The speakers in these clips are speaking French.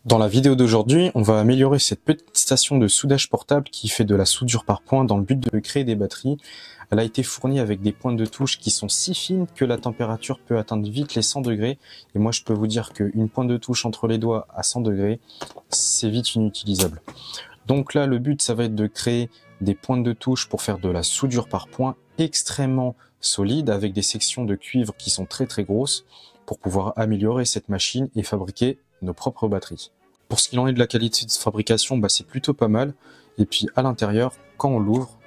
Dans la vidéo d'aujourd'hui, on va améliorer cette petite station de soudage portable qui fait de la soudure par points dans le but de créer des batteries. Elle a été fournie avec des pointes de touche qui sont si fines que la température peut atteindre vite les 100 degrés. Et moi, je peux vous dire qu'une pointe de touche entre les doigts à 100 degrés, c'est vite inutilisable. Donc là, le but, ça va être de créer des pointes de touche pour faire de la soudure par points extrêmement solide avec des sections de cuivre qui sont très grosses pour pouvoir améliorer cette machine et fabriquer nos propres batteries. Pour ce qu'il en est de la qualité de fabrication, c'est plutôt pas mal. Et puis à l'intérieur, quand on l'ouvre,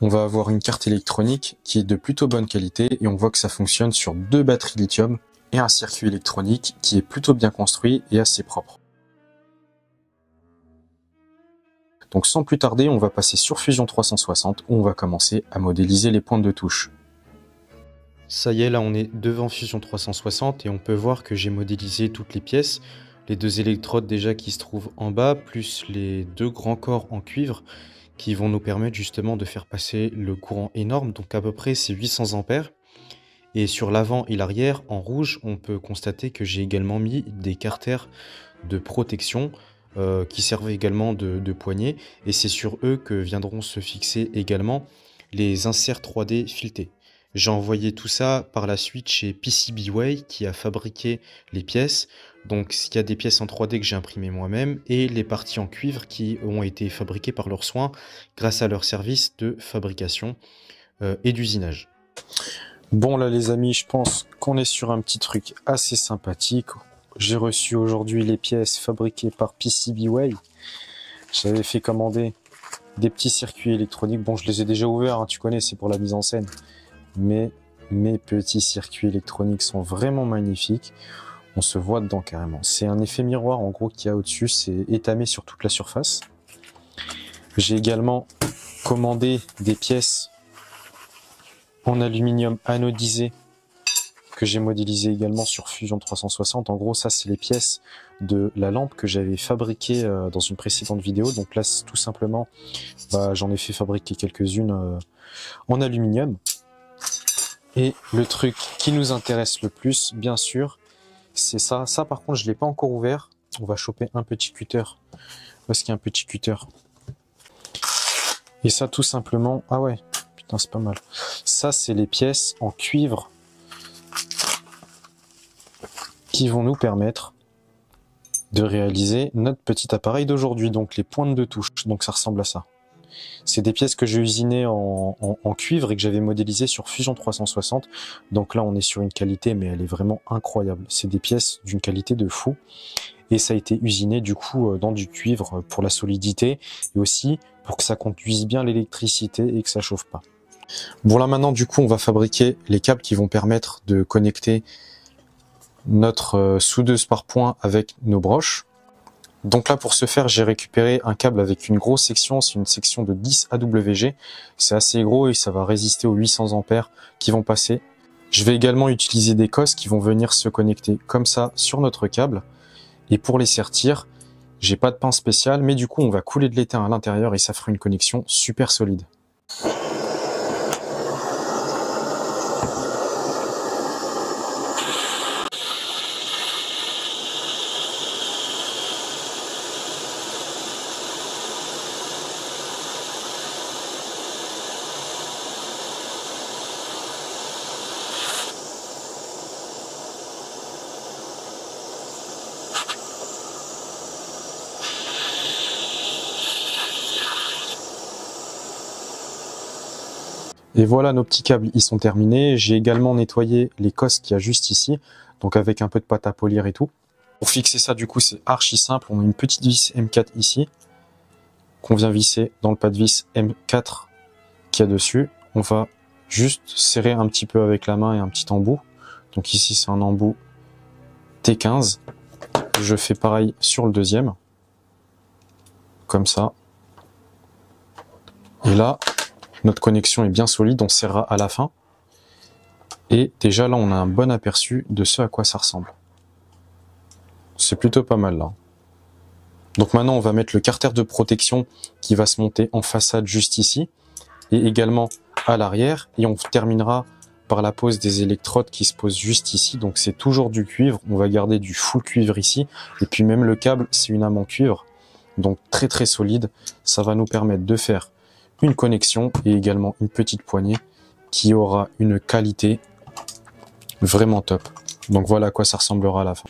on va avoir une carte électronique qui est de plutôt bonne qualité et on voit que ça fonctionne sur 2 batteries lithium et un circuit électronique qui est plutôt bien construit et assez propre. Donc sans plus tarder, on va passer sur Fusion 360 où on va commencer à modéliser les pointes de touche. Ça y est, là on est devant Fusion 360 et on peut voir que j'ai modélisé toutes les pièces. Les 2 électrodes déjà qui se trouvent en bas, plus les 2 grands corps en cuivre qui vont nous permettre justement de faire passer le courant énorme. Donc à peu près c'est 800 ampères. Et sur l'avant et l'arrière, en rouge, on peut constater que j'ai également mis des carters de protection qui servent également de poignée. Et c'est sur eux que viendront se fixer également les inserts 3D filetés. J'ai envoyé tout ça par la suite chez PCBWay qui a fabriqué les pièces. Donc il y a des pièces en 3D que j'ai imprimées moi-même et les parties en cuivre qui ont été fabriquées par leurs soins grâce à leur service de fabrication et d'usinage. Bon là les amis, je pense qu'on est sur un petit truc assez sympathique. J'ai reçu aujourd'hui les pièces fabriquées par PCBWay. J'avais fait commander des petits circuits électroniques. Bon, je les ai déjà ouverts, hein, tu connais, c'est pour la mise en scène. Mais mes petits circuits électroniques sont vraiment magnifiques. On se voit dedans carrément. C'est un effet miroir en gros qu'il y a au-dessus. C'est étamé sur toute la surface. J'ai également commandé des pièces en aluminium anodisé que j'ai modélisé également sur Fusion 360. En gros, ça c'est les pièces de la lampe que j'avais fabriquée dans une précédente vidéo. Donc là, tout simplement, j'en ai fait fabriquer quelques-unes en aluminium. Et le truc qui nous intéresse le plus, bien sûr, c'est ça. Ça, par contre, je l'ai pas encore ouvert. On va choper un petit cutter. Où est-ce qu'il y a un petit cutter? Et ça, tout simplement... Ah ouais, putain, c'est pas mal. Ça, c'est les pièces en cuivre qui vont nous permettre de réaliser notre petit appareil d'aujourd'hui. Donc, les pointes de touche. Donc, ça ressemble à ça. C'est des pièces que j'ai usinées en cuivre et que j'avais modélisées sur Fusion 360. Donc là, on est sur une qualité, mais elle est vraiment incroyable. C'est des pièces d'une qualité de fou. Et ça a été usiné du coup dans du cuivre pour la solidité et aussi pour que ça conduise bien l'électricité et que ça chauffe pas. Bon là maintenant, du coup, on va fabriquer les câbles qui vont permettre de connecter notre soudeuse par points avec nos broches. Donc là, pour ce faire, j'ai récupéré un câble avec une grosse section, c'est une section de 10 AWG. C'est assez gros et ça va résister aux 800 ampères qui vont passer. Je vais également utiliser des cosses qui vont venir se connecter comme ça sur notre câble. Et pour les sertir, j'ai pas de pince spéciale, mais du coup, on va couler de l'étain à l'intérieur et ça fera une connexion super solide. Et voilà, nos petits câbles, ils sont terminés. J'ai également nettoyé les cosses qu'il y a juste ici, donc avec un peu de pâte à polir et tout. Pour fixer ça, du coup, c'est archi simple. On a une petite vis M4 ici, qu'on vient visser dans le pas de vis M4 qu'il y a dessus. On va juste serrer un petit peu avec la main et un petit embout. Donc ici, c'est un embout T15. Je fais pareil sur le deuxième, comme ça. Et là, notre connexion est bien solide, on serrera à la fin. Et déjà là, on a un bon aperçu de ce à quoi ça ressemble. C'est plutôt pas mal là. Donc maintenant, on va mettre le carter de protection qui va se monter en façade juste ici. Et également à l'arrière. Et on terminera par la pose des électrodes qui se posent juste ici. Donc c'est toujours du cuivre, on va garder du full cuivre ici. Et puis même le câble, c'est une lame en cuivre, donc très très solide. Ça va nous permettre de faire une connexion et également une petite poignée qui aura une qualité vraiment top. Donc voilà à quoi ça ressemblera à la fin.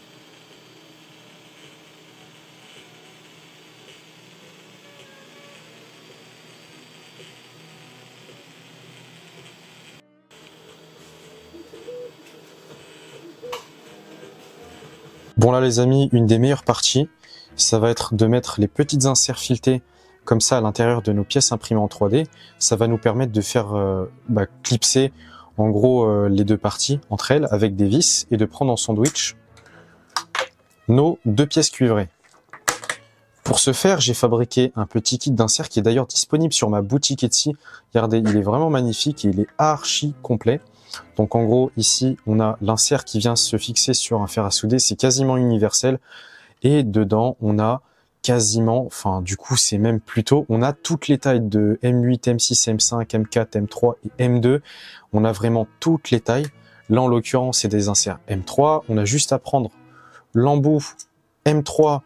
Bon là les amis, une des meilleures parties, ça va être de mettre les petites inserts filetés comme ça à l'intérieur de nos pièces imprimées en 3D. Ça va nous permettre de faire clipser en gros les deux parties entre elles avec des vis et de prendre en sandwich nos deux pièces cuivrées. Pour ce faire, j'ai fabriqué un petit kit d'insert qui est d'ailleurs disponible sur ma boutique Etsy. Regardez, il est vraiment magnifique et il est archi complet. Donc en gros, ici, on a l'insert qui vient se fixer sur un fer à souder. C'est quasiment universel. Et dedans, on a quasiment, enfin du coup, c'est même plutôt, on a toutes les tailles de M8, M6, M5, M4, M3 et M2. On a vraiment toutes les tailles. Là, en l'occurrence, c'est des inserts M3. On a juste à prendre l'embout M3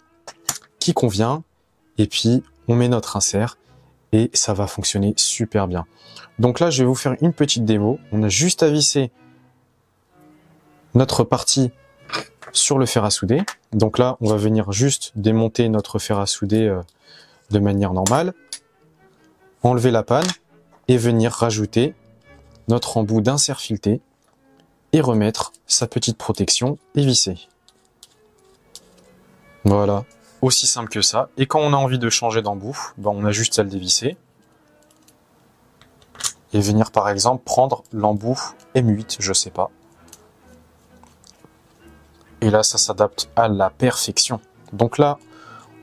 qui convient. Et puis, on met notre insert et ça va fonctionner super bien. Donc là, je vais vous faire une petite démo. On a juste à visser notre partie sur le fer à souder. Donc là, on va venir juste démonter notre fer à souder de manière normale, enlever la panne et venir rajouter notre embout d'insert fileté et remettre sa petite protection et visser. Voilà, aussi simple que ça. Et quand on a envie de changer d'embout, on a juste à le dévisser et venir par exemple prendre l'embout M8, je sais pas. Et là, ça s'adapte à la perfection. Donc là,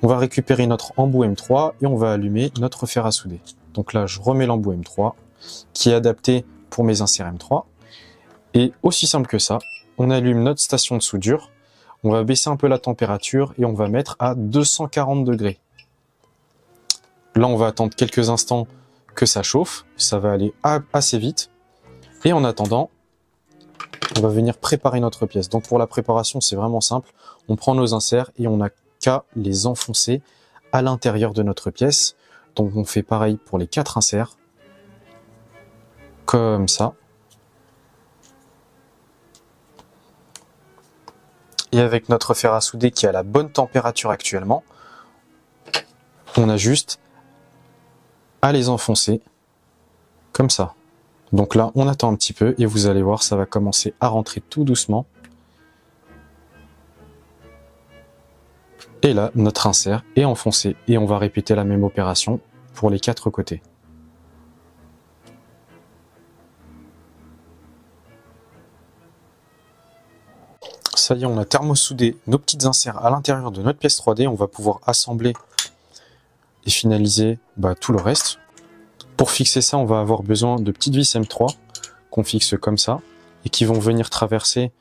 on va récupérer notre embout M3 et on va allumer notre fer à souder. Donc là, je remets l'embout M3 qui est adapté pour mes inserts M3. Et aussi simple que ça, on allume notre station de soudure. On va baisser un peu la température et on va mettre à 240 degrés. Là, on va attendre quelques instants que ça chauffe. Ça va aller assez vite. Et en attendant, on va venir préparer notre pièce. Donc pour la préparation, c'est vraiment simple. On prend nos inserts et on n'a qu'à les enfoncer à l'intérieur de notre pièce. Donc on fait pareil pour les 4 inserts. Comme ça. Et avec notre fer à souder qui est à la bonne température actuellement, on a juste à les enfoncer comme ça. Donc là, on attend un petit peu et vous allez voir, ça va commencer à rentrer tout doucement. Et là, notre insert est enfoncé et on va répéter la même opération pour les 4 côtés. Ça y est, on a thermosoudé nos petites inserts à l'intérieur de notre pièce 3D. On va pouvoir assembler et finaliser tout le reste. Pour fixer ça, on va avoir besoin de petites vis M3 qu'on fixe comme ça et qui vont venir traverser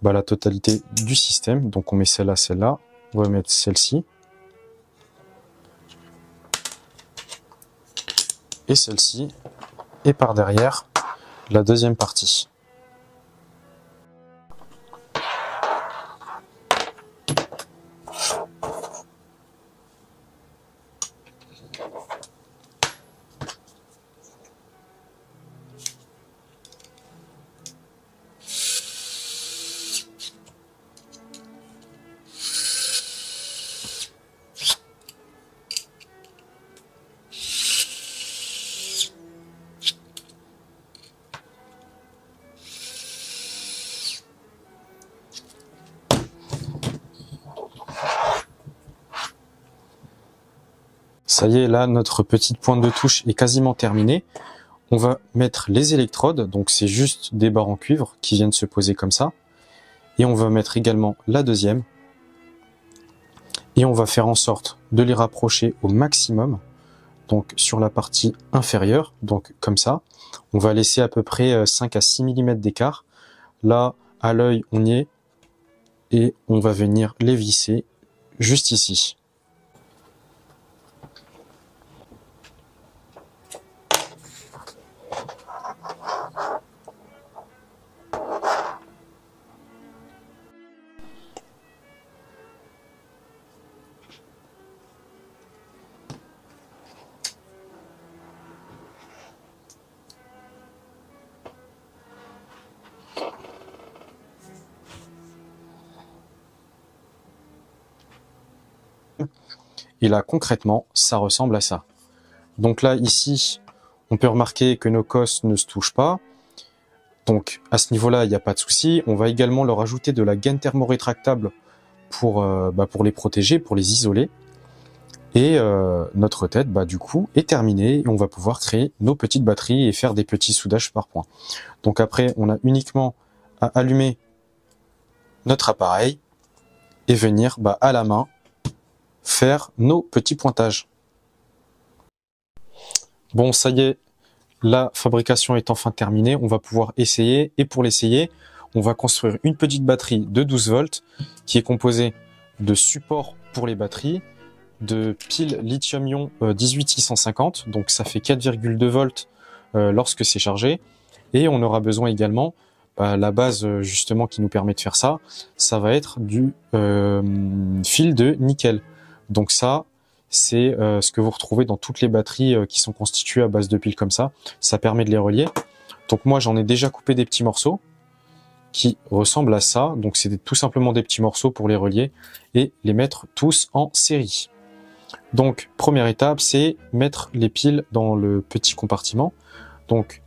la totalité du système. Donc on met celle-là, celle-là. On va mettre celle-ci. Et celle-ci. Et par derrière, la deuxième partie. Ça y est, là, notre petite pointe de touche est quasiment terminée. On va mettre les électrodes, donc c'est juste des barres en cuivre qui viennent se poser comme ça. Et on va mettre également la deuxième. Et on va faire en sorte de les rapprocher au maximum, donc sur la partie inférieure, donc comme ça. On va laisser à peu près 5 à 6 mm d'écart. Là, à l'œil, on y est. Et on va venir les visser juste ici. Et là, concrètement, ça ressemble à ça. Donc là, ici, on peut remarquer que nos cosses ne se touchent pas. Donc à ce niveau-là, il n'y a pas de souci. On va également leur ajouter de la gaine thermorétractable pour les protéger, pour les isoler. Et notre tête, du coup, est terminée et on va pouvoir créer nos petites batteries et faire des petits soudages par point. Donc après, on a uniquement à allumer notre appareil et venir à la main faire nos petits pointages. Bon, ça y est, la fabrication est enfin terminée. On va pouvoir essayer. Et pour l'essayer, on va construire une petite batterie de 12 volts qui est composée de supports pour les batteries, de piles lithium-ion 18650, donc ça fait 4,2 volts lorsque c'est chargé. Et on aura besoin également, la base justement qui nous permet de faire ça, ça va être du fil de nickel. Donc ça, c'est ce que vous retrouvez dans toutes les batteries qui sont constituées à base de piles comme ça. Ça permet de les relier. Donc moi, j'en ai déjà coupé des petits morceaux qui ressemblent à ça. Donc c'est tout simplement des petits morceaux pour les relier et les mettre tous en série. Donc première étape, c'est mettre les piles dans le petit compartiment. Donc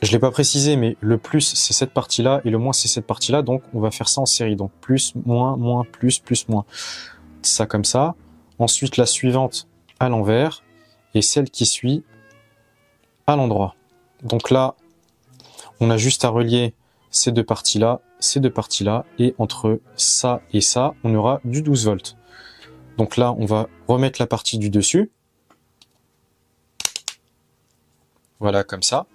je l'ai pas précisé, mais le plus c'est cette partie-là et le moins c'est cette partie-là. Donc on va faire ça en série. Donc plus, moins, moins, plus, moins. Ça comme ça. Ensuite la suivante à l'envers et celle qui suit à l'endroit. Donc là, on a juste à relier ces deux parties-là, et entre ça et ça, on aura du 12 volts. Donc là, on va remettre la partie du dessus. Voilà, comme ça.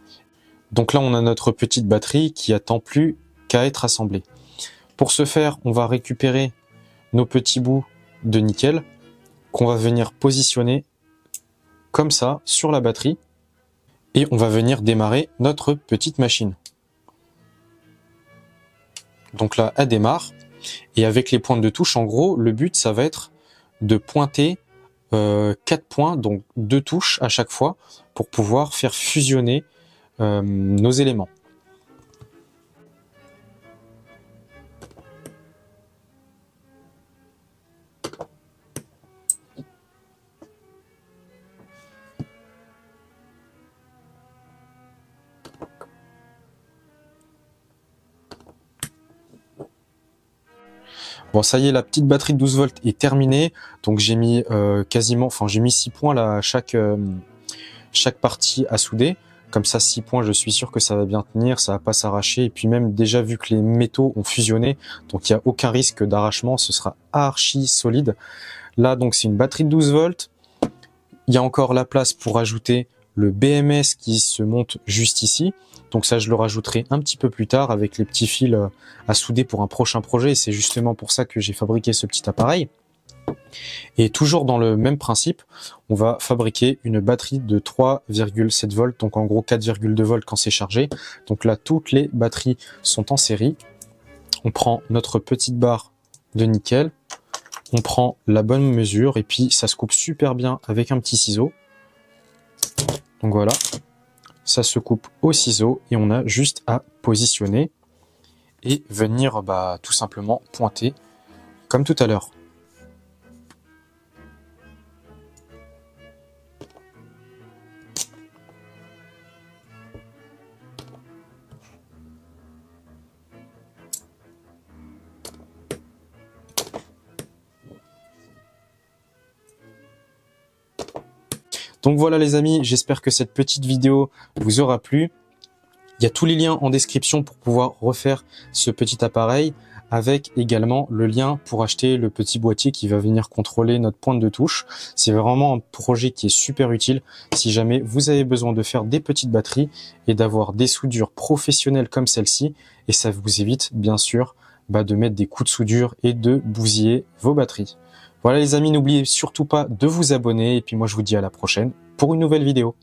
Donc là, on a notre petite batterie qui attend plus qu'à être assemblée. Pour ce faire, on va récupérer nos petits bouts de nickel qu'on va venir positionner comme ça sur la batterie. Et on va venir démarrer notre petite machine. Donc là, elle démarre. Et avec les pointes de touche, en gros, le but, ça va être de pointer 4 points, donc 2 touches à chaque fois, pour pouvoir faire fusionner nos éléments. Bon, ça y est, la petite batterie de 12 volts est terminée. Donc j'ai mis j'ai mis 6 points là à chaque partie à souder. Comme ça, 6 points, je suis sûr que ça va bien tenir, ça va pas s'arracher. Et puis même déjà vu que les métaux ont fusionné, donc il n'y a aucun risque d'arrachement, ce sera archi solide. Là, donc c'est une batterie de 12 volts. Il y a encore la place pour ajouter le BMS qui se monte juste ici. Donc ça, je le rajouterai un petit peu plus tard avec les petits fils à souder pour un prochain projet. Et c'est justement pour ça que j'ai fabriqué ce petit appareil. Et toujours dans le même principe, on va fabriquer une batterie de 3,7 volts, donc en gros 4,2 volts quand c'est chargé. Donc là, toutes les batteries sont en série. On prend notre petite barre de nickel, on prend la bonne mesure et puis ça se coupe super bien avec un petit ciseau. Donc voilà, ça se coupe au ciseau et on a juste à positionner et venir tout simplement pointer comme tout à l'heure. Donc voilà les amis, j'espère que cette petite vidéo vous aura plu. Il y a tous les liens en description pour pouvoir refaire ce petit appareil, avec également le lien pour acheter le petit boîtier qui va venir contrôler notre pointe de touche. C'est vraiment un projet qui est super utile si jamais vous avez besoin de faire des petites batteries et d'avoir des soudures professionnelles comme celle-ci. Et ça vous évite bien sûr de mettre des coups de soudure et de bousiller vos batteries. Voilà les amis, n'oubliez surtout pas de vous abonner et puis moi je vous dis à la prochaine pour une nouvelle vidéo.